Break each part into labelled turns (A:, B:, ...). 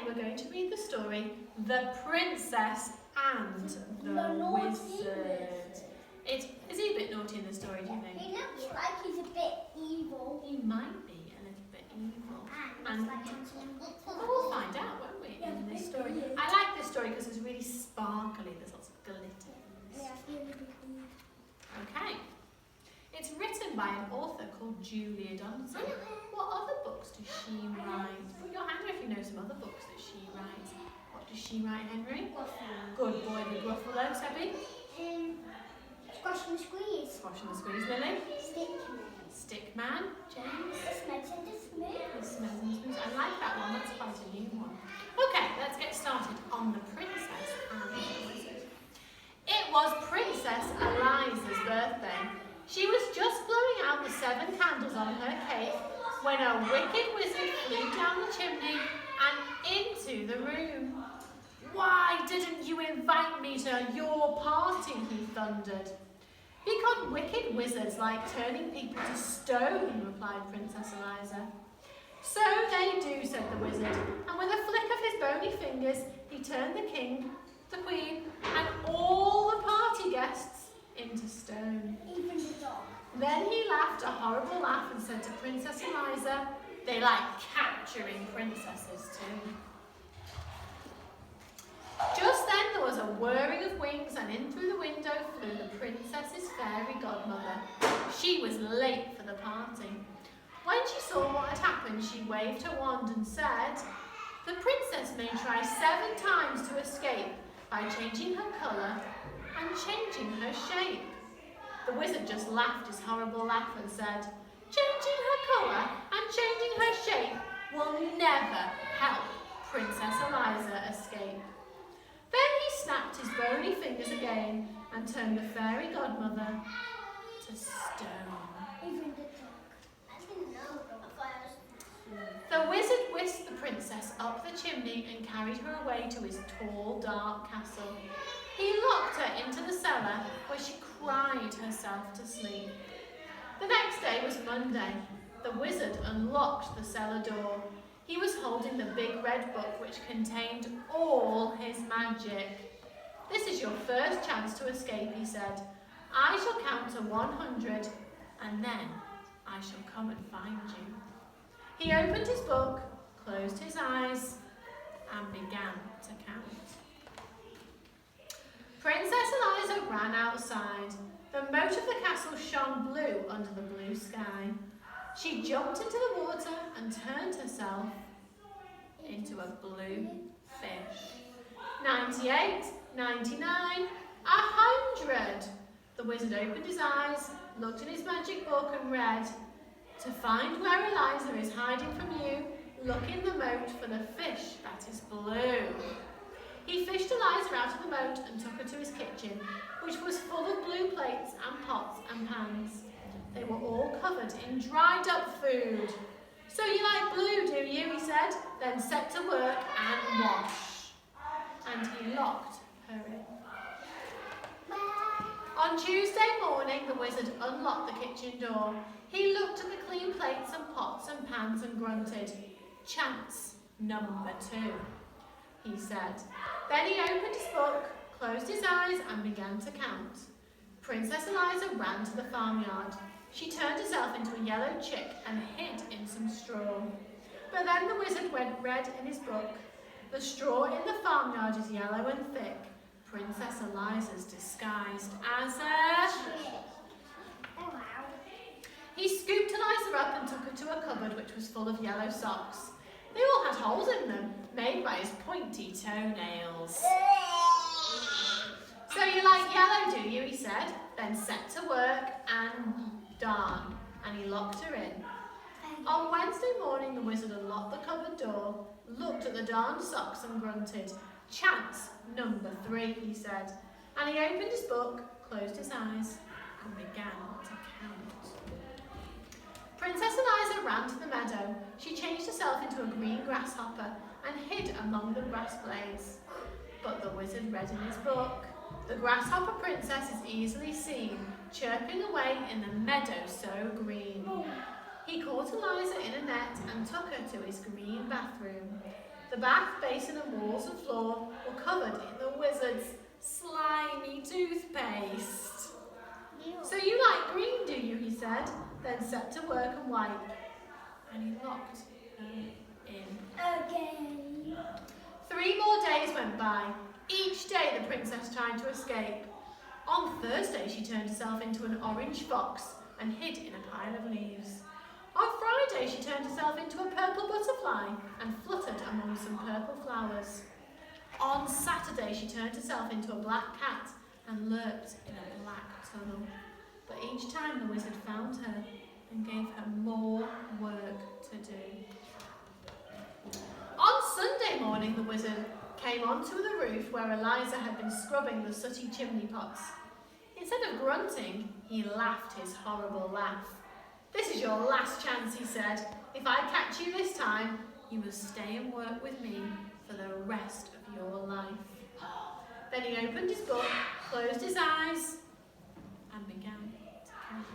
A: we're going to read the story, The Princess and the Wizard. Is he a bit naughty in the story, do you think?
B: He looks like he's a bit evil.
A: He might be a little bit evil.
B: And
A: we'll find out, won't we, in this story. I like this story because it's really sparkly. There's lots of glitter. Okay. It's written by an author called Julia Donaldson. What other books does she write? Put your hand up if you know some other books that she writes. What does she write, Henry? Good boy, the Gruffalo, Sebby.
B: Squash and Squeeze.
A: Squash and the Squeeze, Lily.
B: Stickman.
A: Stickman, James.
B: Smells and Smooth.
A: The Smells and Smooths. I like that one, that's quite a new one. Okay, let's get started on The Princess and the Wizard. It was Princess Eliza's birthday. She was just blowing out the 7 candles on her cake when a wicked wizard flew down the chimney and into the room. "Why didn't you invite me to your party?" he thundered. "Because wicked wizards like turning people to stone," replied Princess Eliza. "So they do," said the wizard, and with a flick of his bony fingers, he turned the king, the queen, and all the party guests into stone.
B: Even the dog.
A: Then he laughed a horrible laugh and said to Princess Eliza, "They like capturing princesses too." Just then there was a whirring of wings, and in through the window flew the princess's fairy godmother. She was late for the party. When she saw what had happened, she waved her wand and said, "The princess may try 7 times to escape by changing her colour and changing her shape." The wizard just laughed his horrible laugh and said, "Changing her colour and changing her shape will never help Princess Eliza escape." Then he snapped his bony fingers again and turned the fairy godmother to stone.
B: Even the dog. I didn't know that.
A: The wizard whisked the princess up the chimney and carried her away to his tall, dark castle. He locked her into the cellar where she cried herself to sleep. The next day was Monday. The wizard unlocked the cellar door. He was holding the big red book which contained all his magic. "This is your first chance to escape," he said. "I shall count to 100 and then I shall come and find you." He opened his book, closed his eyes, and began to count. Princess Eliza ran outside. The moat of the castle shone blue under the blue sky. She jumped into the water and turned herself into a blue fish. 98, 99, 100. The wizard opened his eyes, looked in his magic book and read, "To find where Eliza is hiding from you, look in the moat for the fish that is blue." He fished Eliza out of the moat and took her to his kitchen, which was full of blue plates and pots and pans. They were all covered in dried up food. "So you like blue, do you?" he said. "Then set to work and wash." And he locked her in. On Tuesday morning, the wizard unlocked the kitchen door. He looked at the clean plates and pots and pans and grunted. "Chance number 2, he said. Then he opened his book, closed his eyes and began to count. Princess Eliza ran to the farmyard. She turned herself into a yellow chick and hid in some straw. But then the wizard read in his book, "The straw in the farmyard is yellow and thick. Princess Eliza's disguised as a..."
B: Oh, wow.
A: He scooped Eliza up and took her to a cupboard which was full of yellow socks. They all had holes in them, made by his pointy toenails. "So you like yellow, do you?" he said. "Then set to work and darn." And he locked her in. On Wednesday morning, the wizard unlocked the cupboard door, looked at the darned socks and grunted. "Chance number 3, he said. And he opened his book, closed his eyes, and began to count. Princess Eliza ran to the meadow. She changed herself into a green grasshopper and hid among the grass blades. But the wizard read in his book, "The grasshopper princess is easily seen, chirping away in the meadow so green." He caught Eliza in a net and took her to his green bathroom. The The bath, basin and walls and floor were covered in the wizard's slimy toothpaste. So you like green, do you? He said, then set to work and wipe. And he locked her in.
B: Again.
A: 3 more days went by. Each day the princess tried to escape. On Thursday she turned herself into an orange fox and hid in a pile of leaves. On Friday she turned herself into a purple butterfly and fluttered among some purple flowers. On Saturday she turned herself into a black cat and lurked in a black tunnel. But each time the wizard found her and gave her more work to do. On Sunday morning the wizard came onto the roof where Eliza had been scrubbing the sooty chimney pots. Instead of grunting, he laughed his horrible laugh. "This is your last chance," he said. "If I catch you this time, you must stay and work with me for the rest of your life." Then he opened his book, closed his eyes, and began to count.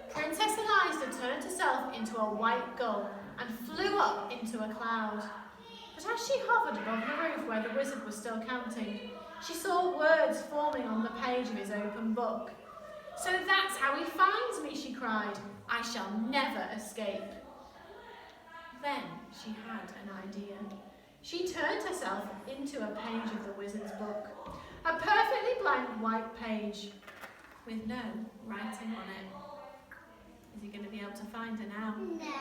A: Princess Eliza turned herself into a white gull and flew up into a cloud. But as she hovered above the roof where the wizard was still counting, she saw words forming on the page of his open book. "So that's how he finds me," she cried. "I shall never escape." Then she had an idea. She turned herself into a page of the wizard's book, a perfectly blank white page with no writing on it. Is he going to be able to find her now?
B: No.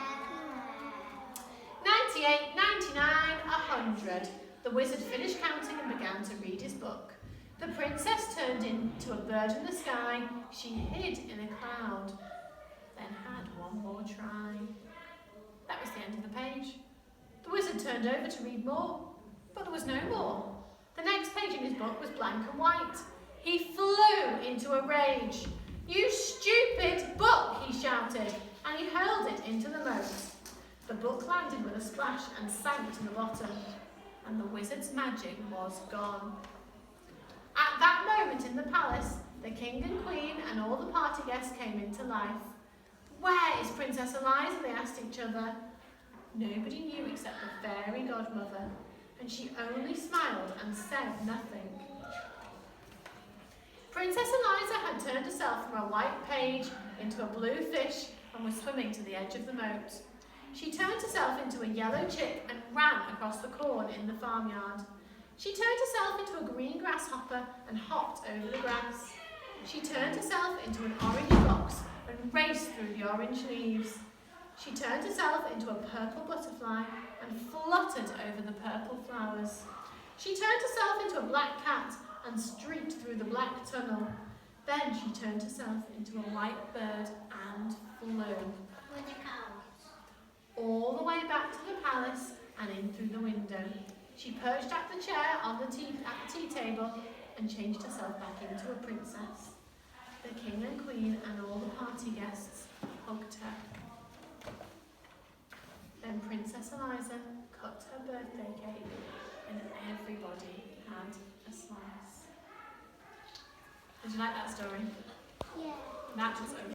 A: 98, 99, 100. The wizard finished counting and began to read his book. The princess turned into a bird in the sky. She hid in a cloud, then had one more try. That was the end of the page. The wizard turned over to read more, but there was no more. The next page in his book was blank and white. He flew into a rage. "You stupid book," he shouted, and he hurled it into the moat. The book landed with a splash and sank to the bottom, and the wizard's magic was gone. At that moment in the palace, the king and queen and all the party guests came into life. "Where is Princess Eliza?" they asked each other. Nobody knew except the fairy godmother, and she only smiled and said nothing. Princess Eliza had turned herself from a white page into a blue fish and was swimming to the edge of the moat. She turned herself into a yellow chick and ran across the corn in the farmyard. She turned herself into a green grasshopper and hopped over the grass. She turned herself into an orange fox and raced through the orange leaves. She turned herself into a purple butterfly and fluttered over the purple flowers. She turned herself into a black cat and streaked through the black tunnel. Then she turned herself into a white bird and flew.
B: With the cows.
A: All the way back to the palace and in through the window. She perched at the chair on the tea table and changed herself back into a princess. The king and queen and all the party guests hugged her. Then Princess Eliza cut her birthday cake and everybody had a slice. Did you like that story?
B: Yeah.
A: That was over.